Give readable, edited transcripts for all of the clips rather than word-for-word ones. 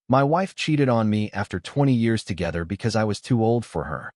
My wife cheated on me after 20 years together because I was too old for her.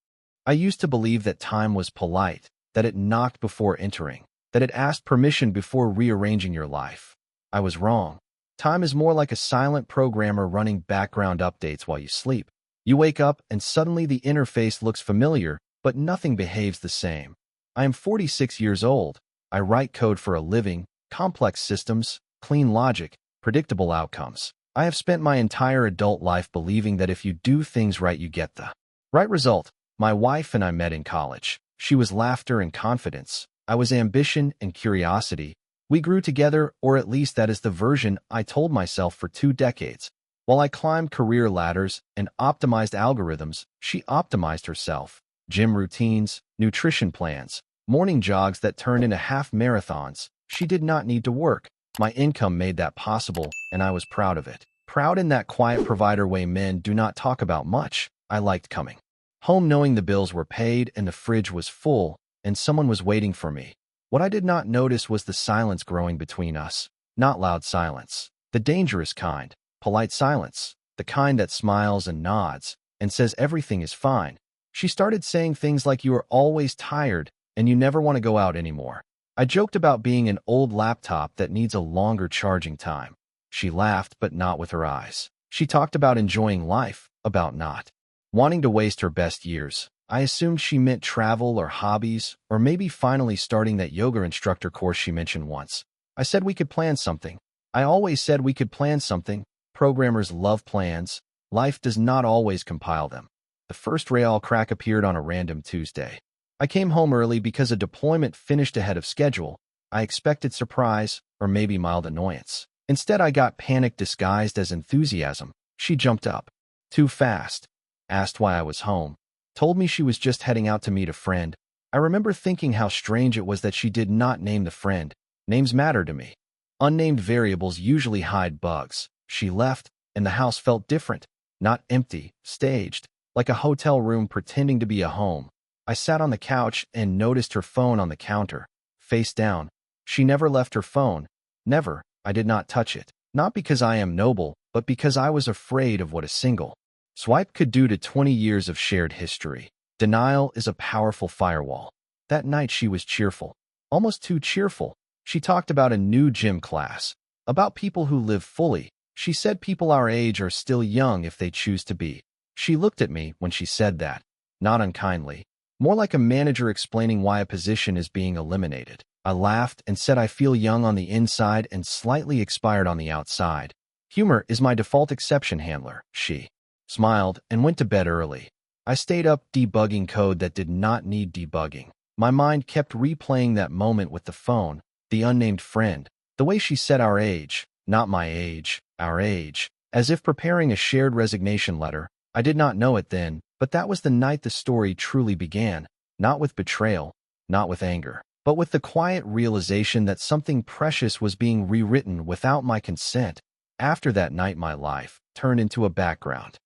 I used to believe that time was polite, that it knocked before entering, that it asked permission before rearranging your life. I was wrong. Time is more like a silent programmer running background updates while you sleep. You wake up and suddenly the interface looks familiar, but nothing behaves the same. I am 46 years old. I write code for a living, complex systems, clean logic, predictable outcomes. I have spent my entire adult life believing that if you do things right, you get the right result. My wife and I met in college. She was laughter and confidence. I was ambition and curiosity. We grew together, or at least that is the version I told myself for 2 decades. While I climbed career ladders and optimized algorithms, she optimized herself. Gym routines, nutrition plans, morning jogs that turned into half marathons. She did not need to work. My income made that possible, and I was proud of it. Proud in that quiet provider way men do not talk about much. I liked coming home knowing the bills were paid and the fridge was full, and someone was waiting for me. What I did not notice was the silence growing between us. Not loud silence, the dangerous kind, polite silence, the kind that smiles and nods and says everything is fine. She started saying things like you are always tired and you never want to go out anymore. I joked about being an old laptop that needs a longer charging time. She laughed, but not with her eyes. She talked about enjoying life, about not wanting to waste her best years. I assumed she meant travel or hobbies, or maybe finally starting that yoga instructor course she mentioned once. I said we could plan something. I always said we could plan something. Programmers love plans. Life does not always compile them. The first rail crack appeared on a random Tuesday. I came home early because a deployment finished ahead of schedule. I expected surprise, or maybe mild annoyance. Instead, I got panic disguised as enthusiasm. She jumped up. Too fast. Asked why I was home. Told me she was just heading out to meet a friend. I remember thinking how strange it was that she did not name the friend. Names matter to me. Unnamed variables usually hide bugs. She left, and the house felt different. Not empty, staged, like a hotel room pretending to be a home. I sat on the couch and noticed her phone on the counter, face down. She never left her phone. Never. I did not touch it. Not because I am noble, but because I was afraid of what a single swipe could do to 20 years of shared history. Denial is a powerful firewall. That night she was cheerful. Almost too cheerful. She talked about a new gym class. About people who live fully. She said people our age are still young if they choose to be. She looked at me when she said that. Not unkindly. More like a manager explaining why a position is being eliminated. I laughed and said I feel young on the inside and slightly expired on the outside. Humor is my default exception handler. She smiled and went to bed early. I stayed up debugging code that did not need debugging. My mind kept replaying that moment with the phone, the unnamed friend, the way she said our age, not my age, our age, as if preparing a shared resignation letter. I did not know it then, but that was the night the story truly began, not with betrayal, not with anger, but with the quiet realization that something precious was being rewritten without my consent. After that night, my life turned into a background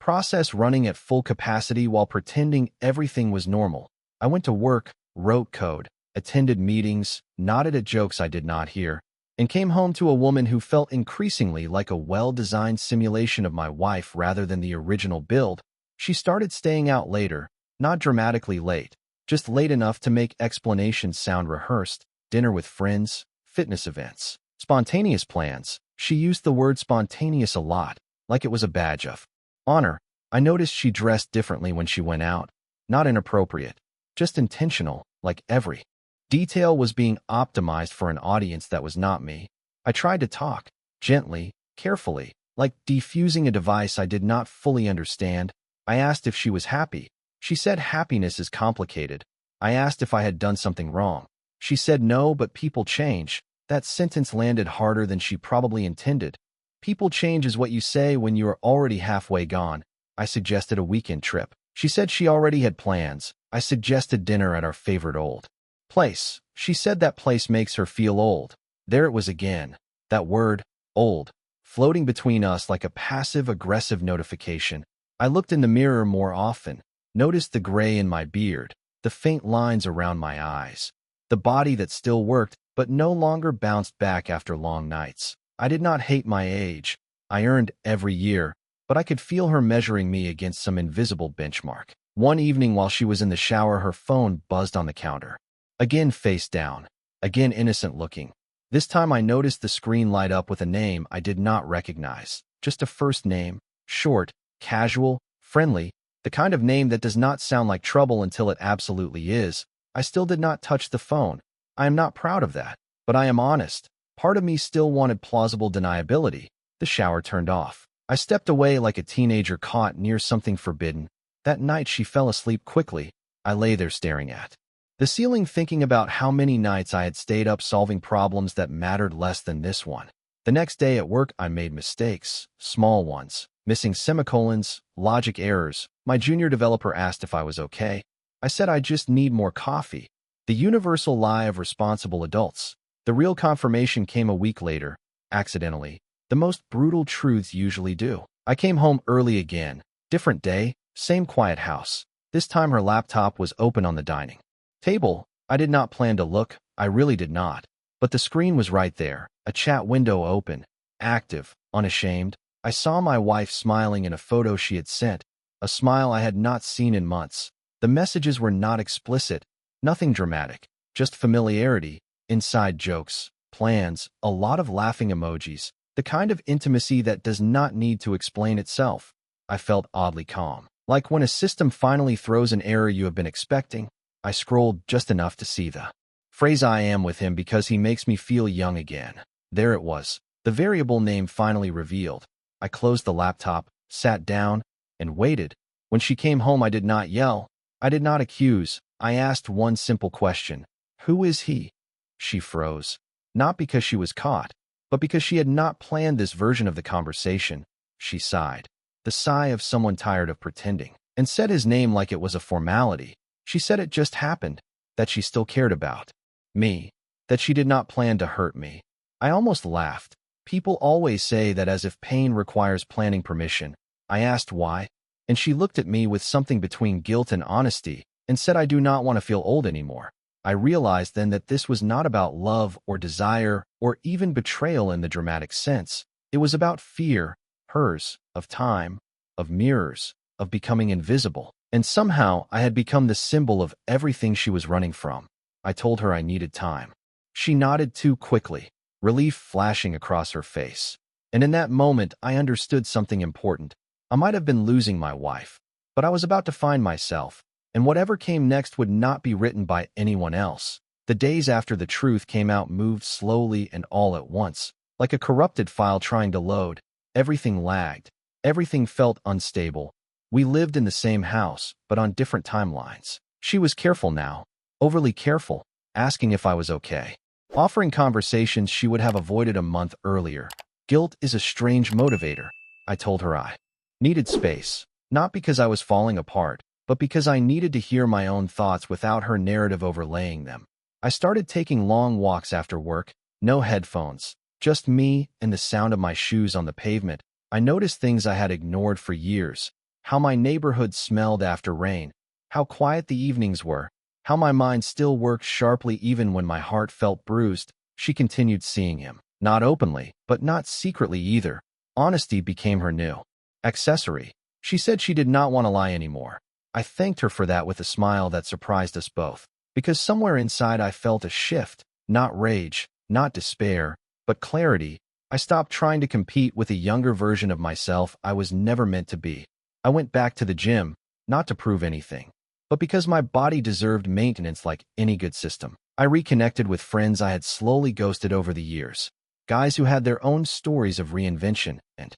process running at full capacity while pretending everything was normal. I went to work, wrote code, attended meetings, nodded at jokes I did not hear, and came home to a woman who felt increasingly like a well-designed simulation of my wife rather than the original build. She started staying out later, not dramatically late, just late enough to make explanations sound rehearsed, dinner with friends, fitness events, spontaneous plans. She used the word spontaneous a lot, like it was a badge of honor. I noticed she dressed differently when she went out. Not inappropriate, just intentional, like every detail was being optimized for an audience that was not me. I tried to talk, gently, carefully, like defusing a device I did not fully understand. I asked if she was happy. She said happiness is complicated. I asked if I had done something wrong. She said no, but people change. That sentence landed harder than she probably intended. People change is what you say when you are already halfway gone. I suggested a weekend trip. She said she already had plans. I suggested dinner at our favorite old place. She said that place makes her feel old. There it was again. That word, old, floating between us like a passive-aggressive notification. I looked in the mirror more often, noticed the gray in my beard, the faint lines around my eyes, the body that still worked but no longer bounced back after long nights. I did not hate my age. I earned every year. but I could feel her measuring me against some invisible benchmark. One evening while she was in the shower, her phone buzzed on the counter. Again face down, again innocent looking. This time I noticed the screen light up with a name I did not recognize. Just a first name, short, casual, friendly, the kind of name that does not sound like trouble until it absolutely is. I still did not touch the phone. I am not proud of that, but I am honest. Part of me still wanted plausible deniability. The shower turned off. I stepped away like a teenager caught near something forbidden. That night she fell asleep quickly. I lay there staring at the ceiling, thinking about how many nights I had stayed up solving problems that mattered less than this one. The next day at work, I made mistakes, small ones, missing semicolons, logic errors. My junior developer asked if I was okay. I said I just need more coffee. The universal lie of responsible adults. The real confirmation came a week later, accidentally. The most brutal truths usually do. I came home early again. Different day, same quiet house. This time her laptop was open on the dining table. I did not plan to look. I really did not. But the screen was right there, a chat window open, active, unashamed. I saw my wife smiling in a photo she had sent, a smile I had not seen in months. The messages were not explicit, nothing dramatic, just familiarity, inside jokes, plans, a lot of laughing emojis, the kind of intimacy that does not need to explain itself. I felt oddly calm, like when a system finally throws an error you have been expecting. I scrolled just enough to see the phrase "I am with him because he makes me feel young again." There it was, the variable name finally revealed. I closed the laptop, sat down, and waited. When she came home, I did not yell. I did not accuse. I asked one simple question. Who is he? She froze. Not because she was caught, but because she had not planned this version of the conversation. She sighed. The sigh of someone tired of pretending, and said his name like it was a formality. She said it just happened, that she still cared about me, that she did not plan to hurt me. I almost laughed. People always say that as if pain requires planning permission. I asked why, and she looked at me with something between guilt and honesty and said, I do not want to feel old anymore. I realized then that this was not about love or desire or even betrayal in the dramatic sense. It was about fear, hers, of time, of mirrors, of becoming invisible. And somehow I had become the symbol of everything she was running from. I told her I needed time. She nodded too quickly, relief flashing across her face. And in that moment, I understood something important. I might have been losing my wife, but I was about to find myself, and whatever came next would not be written by anyone else. The days after the truth came out moved slowly and all at once, like a corrupted file trying to load. Everything lagged. Everything felt unstable. We lived in the same house, but on different timelines. She was careful now, overly careful, asking if I was okay, offering conversations she would have avoided a month earlier. Guilt is a strange motivator. I told her I needed space, not because I was falling apart, but because I needed to hear my own thoughts without her narrative overlaying them. I started taking long walks after work, no headphones, just me and the sound of my shoes on the pavement. I noticed things I had ignored for years. How my neighborhood smelled after rain, how quiet the evenings were, how my mind still worked sharply even when my heart felt bruised. She continued seeing him, not openly, but not secretly either. Honesty became her new accessory. She said she did not want to lie anymore. I thanked her for that with a smile that surprised us both, because somewhere inside I felt a shift, not rage, not despair, but clarity. I stopped trying to compete with a younger version of myself I was never meant to be. I went back to the gym, not to prove anything, but because my body deserved maintenance like any good system. I reconnected with friends I had slowly ghosted over the years, guys who had their own stories of reinvention and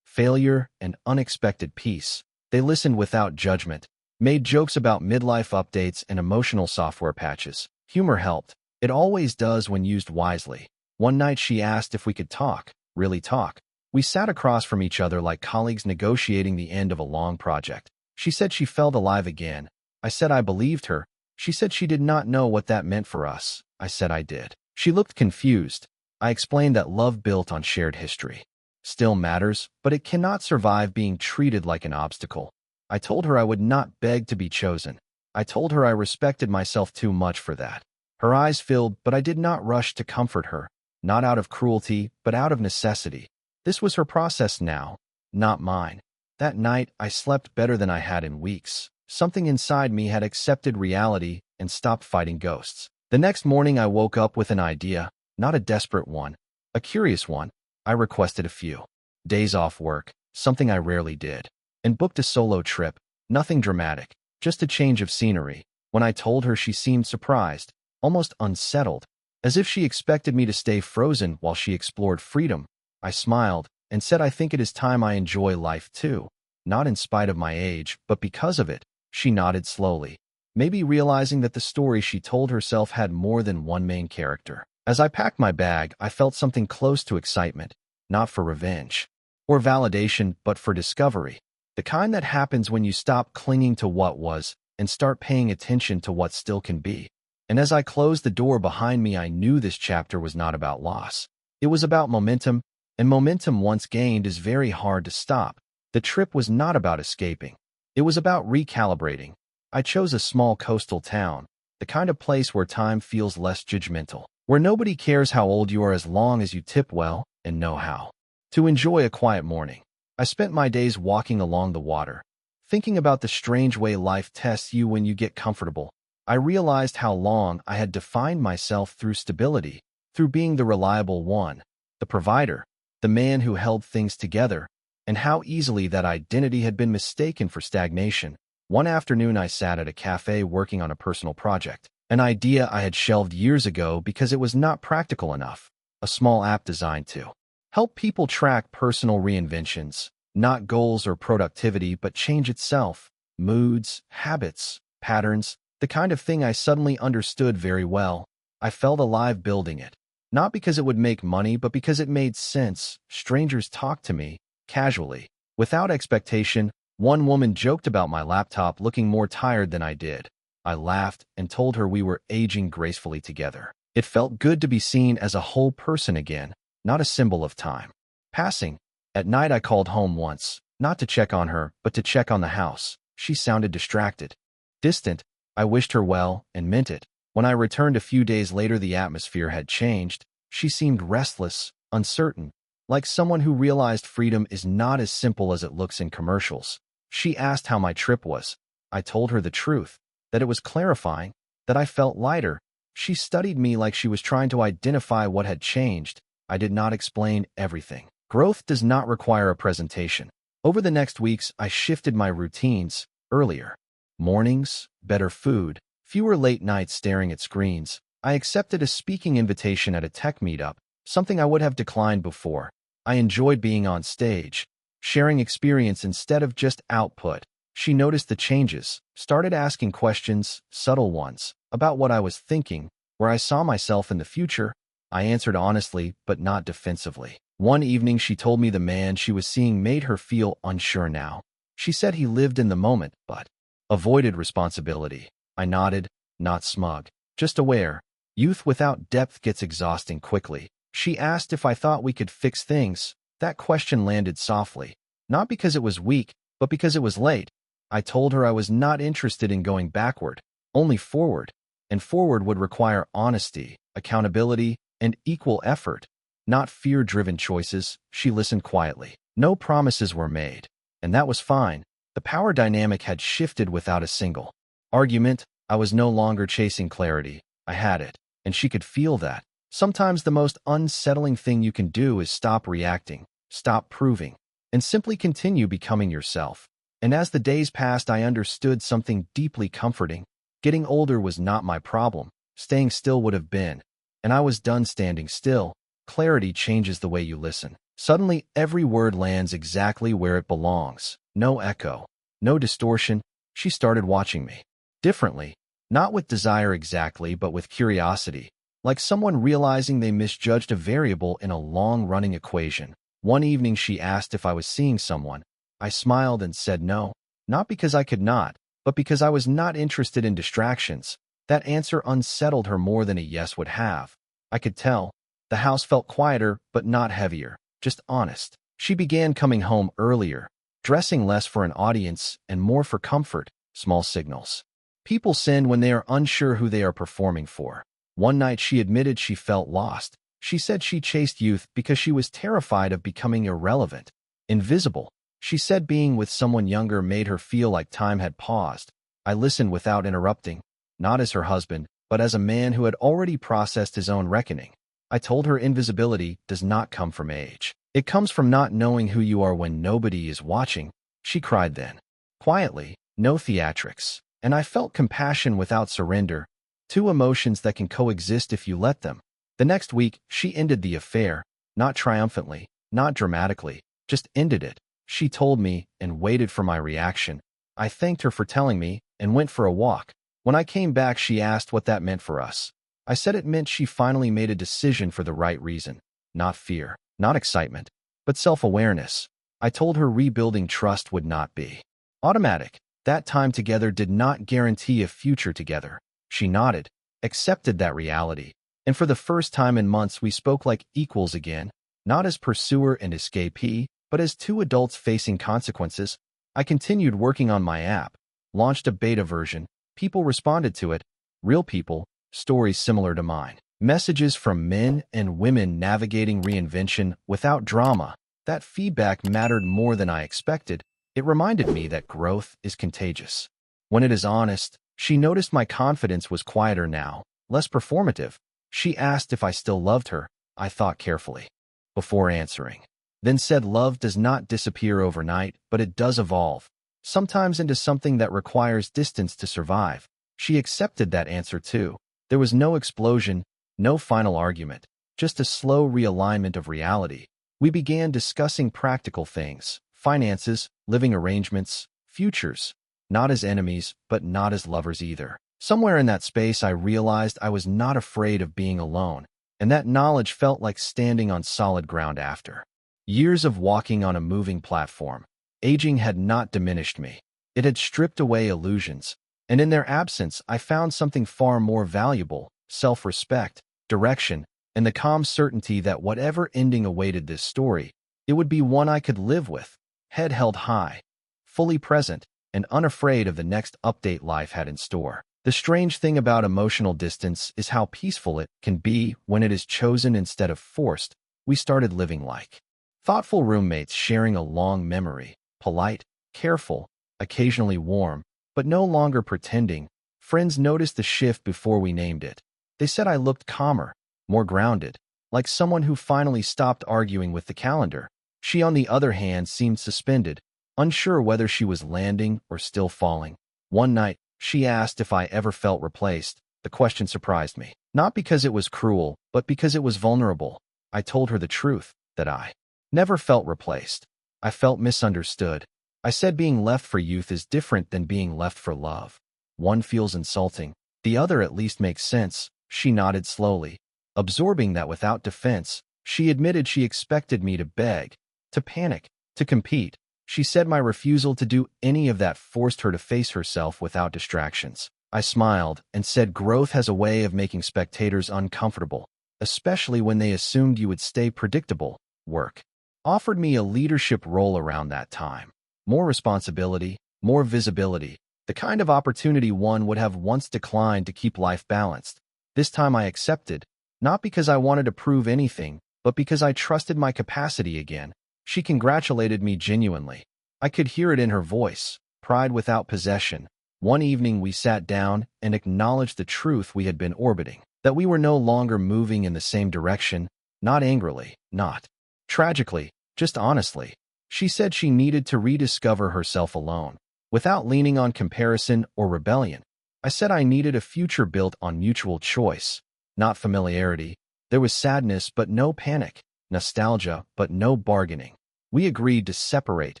failure and unexpected peace. They listened without judgment, made jokes about midlife updates and emotional software patches. Humor helped. It always does when used wisely. One night she asked if we could talk, really talk. We sat across from each other like colleagues negotiating the end of a long project. She said she felt alive again. I said I believed her. She said she did not know what that meant for us. I said I did. She looked confused. I explained that love built on shared history still matters, but it cannot survive being treated like an obstacle. I told her I would not beg to be chosen. I told her I respected myself too much for that. Her eyes filled, but I did not rush to comfort her, not out of cruelty, but out of necessity. This was her process now, not mine. That night, I slept better than I had in weeks. Something inside me had accepted reality and stopped fighting ghosts. The next morning, I woke up with an idea, not a desperate one, a curious one. I requested a few days off work, something I rarely did, and booked a solo trip, nothing dramatic, just a change of scenery. When I told her, she seemed surprised, almost unsettled, as if she expected me to stay frozen while she explored freedom. I smiled and said, I think it is time I enjoy life too, not in spite of my age, but because of it. She nodded slowly, maybe realizing that the story she told herself had more than one main character. As I packed my bag, I felt something close to excitement, not for revenge or validation, but for discovery. The kind that happens when you stop clinging to what was and start paying attention to what still can be. And as I closed the door behind me, I knew this chapter was not about loss. It was about momentum, and momentum once gained is very hard to stop. The trip was not about escaping. It was about recalibrating. I chose a small coastal town, the kind of place where time feels less judgmental, where nobody cares how old you are as long as you tip well and know how to enjoy a quiet morning. I spent my days walking along the water, thinking about the strange way life tests you when you get comfortable. I realized how long I had defined myself through stability, through being the reliable one, the provider, the man who held things together, and how easily that identity had been mistaken for stagnation. One afternoon, I sat at a cafe working on a personal project, an idea I had shelved years ago because it was not practical enough, a small app designed to help people track personal reinventions, not goals or productivity, but change itself, moods, habits, patterns, the kind of thing I suddenly understood very well. I felt alive building it, not because it would make money, but because it made sense. Strangers talked to me, casually, without expectation. One woman joked about my laptop looking more tired than I did. I laughed and told her we were aging gracefully together. It felt good to be seen as a whole person again, not a symbol of time passing. At night, I called home once, not to check on her, but to check on the house. She sounded distracted, distant. I wished her well and meant it. When I returned a few days later, the atmosphere had changed. She seemed restless, uncertain, like someone who realized freedom is not as simple as it looks in commercials. She asked how my trip was. I told her the truth, that it was clarifying, that I felt lighter. She studied me like she was trying to identify what had changed. I did not explain everything. Growth does not require a presentation. Over the next weeks, I shifted my routines. Earlier mornings, better food, fewer late nights staring at screens. I accepted a speaking invitation at a tech meetup, something I would have declined before. I enjoyed being on stage, sharing experience instead of just output. She noticed the changes, started asking questions, subtle ones, about what I was thinking, where I saw myself in the future. I answered honestly, but not defensively. One evening, she told me the man she was seeing made her feel unsure now. She said he lived in the moment, but avoided responsibility. I nodded, not smug, just aware. Youth without depth gets exhausting quickly. She asked if I thought we could fix things. That question landed softly, not because it was weak, but because it was late. I told her I was not interested in going backward, only forward, and forward would require honesty, accountability, and equal effort, not fear-driven choices. She listened quietly. No promises were made, and that was fine. The power dynamic had shifted without a single argument. I was no longer chasing clarity. I had it, and she could feel that. Sometimes the most unsettling thing you can do is stop reacting, stop proving, and simply continue becoming yourself. And as the days passed, I understood something deeply comforting. Getting older was not my problem. Staying still would have been. And I was done standing still. Clarity changes the way you listen. Suddenly, every word lands exactly where it belongs. No echo, no distortion. She started watching me differently, not with desire exactly, but with curiosity, like someone realizing they misjudged a variable in a long-running equation. One evening, she asked if I was seeing someone. I smiled and said no, not because I could not, but because I was not interested in distractions. That answer unsettled her more than a yes would have. I could tell. The house felt quieter, but not heavier, just honest. She began coming home earlier, dressing less for an audience and more for comfort. Small signals. People sin when they are unsure who they are performing for. One night, she admitted she felt lost. She said she chased youth because she was terrified of becoming irrelevant, invisible. She said being with someone younger made her feel like time had paused. I listened without interrupting, not as her husband, but as a man who had already processed his own reckoning. I told her invisibility does not come from age. It comes from not knowing who you are when nobody is watching. She cried then. Quietly, no theatrics. And I felt compassion without surrender, two emotions that can coexist if you let them. The next week, she ended the affair, not triumphantly, not dramatically, just ended it. She told me and waited for my reaction. I thanked her for telling me and went for a walk. When I came back, she asked what that meant for us. I said it meant she finally made a decision for the right reason. Not fear, not excitement, but self-awareness. I told her rebuilding trust would not be automatic. That time together did not guarantee a future together. She nodded, accepted that reality, and for the first time in months we spoke like equals again, not as pursuer and escapee, but as two adults facing consequences. I continued working on my app, launched a beta version. People responded to it, real people, stories similar to mine. Messages from men and women navigating reinvention without drama. That feedback mattered more than I expected. It reminded me that growth is contagious. When it is honest, she noticed my confidence was quieter now, less performative. She asked if I still loved her. I thought carefully before answering, then said love does not disappear overnight, but it does evolve, sometimes into something that requires distance to survive. She accepted that answer too. There was no explosion, no final argument, just a slow realignment of reality. We began discussing practical things, finances, living arrangements, futures, not as enemies, but not as lovers either. Somewhere in that space, I realized I was not afraid of being alone, and that knowledge felt like standing on solid ground after years of walking on a moving platform. Aging had not diminished me. It had stripped away illusions, and in their absence, I found something far more valuable: self-respect, direction, and the calm certainty that whatever ending awaited this story, it would be one I could live with, head held high, fully present, and unafraid of the next update life had in store. The strange thing about emotional distance is how peaceful it can be when it is chosen instead of forced. We started living like thoughtful roommates, sharing a long memory, polite, careful, occasionally warm, but no longer pretending. Friends noticed the shift before we named it. They said I looked calmer, more grounded, like someone who finally stopped arguing with the calendar. She, on the other hand, seemed suspended, unsure whether she was landing or still falling. One night, she asked if I ever felt replaced. The question surprised me, not because it was cruel, but because it was vulnerable. I told her the truth, that I never felt replaced. I felt misunderstood. I said being left for youth is different than being left for love. One feels insulting, the other at least makes sense. She nodded slowly, absorbing that without defense. She admitted she expected me to beg, to panic, to compete. She said my refusal to do any of that forced her to face herself without distractions. I smiled and said growth has a way of making spectators uncomfortable, especially when they assumed you would stay predictable. Work offered me a leadership role around that time. More responsibility, more visibility, the kind of opportunity one would have once declined to keep life balanced. This time I accepted, not because I wanted to prove anything, but because I trusted my capacity again. She congratulated me genuinely. I could hear it in her voice, pride without possession. One evening we sat down and acknowledged the truth we had been orbiting, that we were no longer moving in the same direction, not angrily, not tragically, just honestly. She said she needed to rediscover herself alone, without leaning on comparison or rebellion. I said I needed a future built on mutual choice, not familiarity. There was sadness but no panic, nostalgia but no bargaining. We agreed to separate,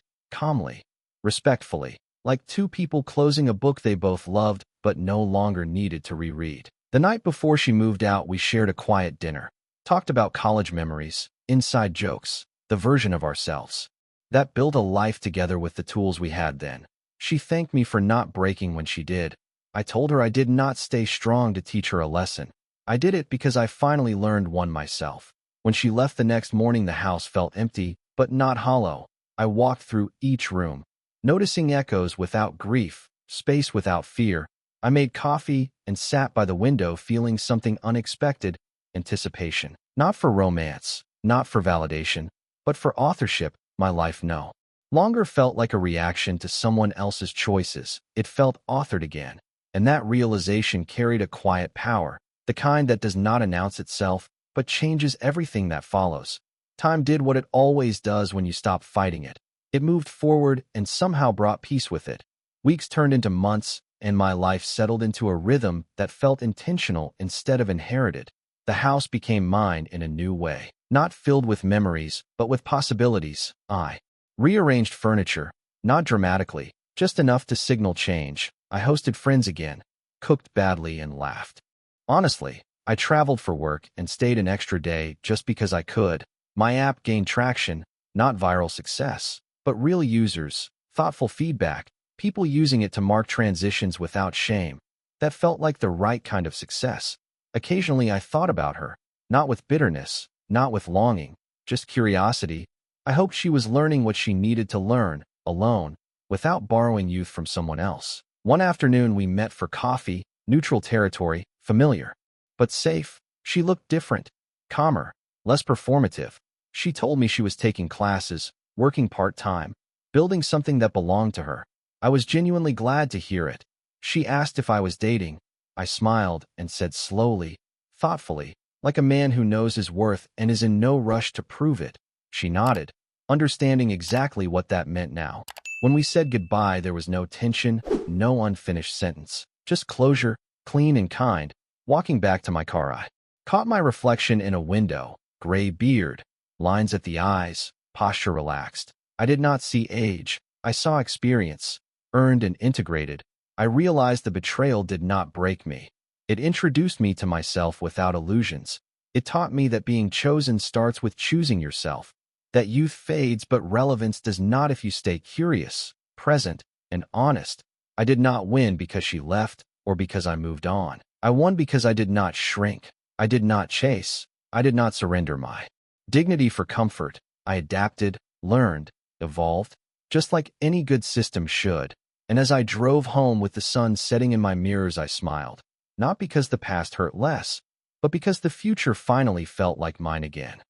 calmly, respectfully, like two people closing a book they both loved but no longer needed to reread. The night before she moved out, we shared a quiet dinner, talked about college memories, inside jokes, the version of ourselves that built a life together with the tools we had then. She thanked me for not breaking when she did. I told her I did not stay strong to teach her a lesson. I did it because I finally learned one myself. When she left the next morning, the house felt empty, but not hollow. I walked through each room, noticing echoes without grief, space without fear. I made coffee and sat by the window feeling something unexpected: anticipation. Not for romance, not for validation, but for authorship. My life, no Longer felt like a reaction to someone else's choices. It felt authored again. And that realization carried a quiet power, the kind that does not announce itself, but changes everything that follows. Time did what it always does when you stop fighting it. It moved forward and somehow brought peace with it. Weeks turned into months, and my life settled into a rhythm that felt intentional instead of inherited. The house became mine in a new way, not filled with memories, but with possibilities. I rearranged furniture, not dramatically, just enough to signal change. I hosted friends again, cooked badly, and laughed. Honestly, I traveled for work and stayed an extra day just because I could. My app gained traction, not viral success, but real users, thoughtful feedback, people using it to mark transitions without shame. That felt like the right kind of success. Occasionally I thought about her, not with bitterness, not with longing, just curiosity. I hoped she was learning what she needed to learn, alone, without borrowing youth from someone else. One afternoon we met for coffee, neutral territory, familiar, but safe. She looked different, calmer, less performative. She told me she was taking classes, working part-time, building something that belonged to her. I was genuinely glad to hear it. She asked if I was dating. I smiled and said slowly, thoughtfully, like a man who knows his worth and is in no rush to prove it. She nodded, understanding exactly what that meant now. When we said goodbye, there was no tension, no unfinished sentence, just closure, clean and kind. Walking back to my car, I caught my reflection in a window, gray beard, lines at the eyes, posture relaxed. I did not see age. I saw experience, earned and integrated. I realized the betrayal did not break me. It introduced me to myself without illusions. It taught me that being chosen starts with choosing yourself, that youth fades but relevance does not if you stay curious, present, and honest. I did not win because she left or because I moved on. I won because I did not shrink. I did not chase. I did not surrender my dignity for comfort. I adapted, learned, evolved, just like any good system should. And as I drove home with the sun setting in my mirrors, I smiled, not because the past hurt less, but because the future finally felt like mine again.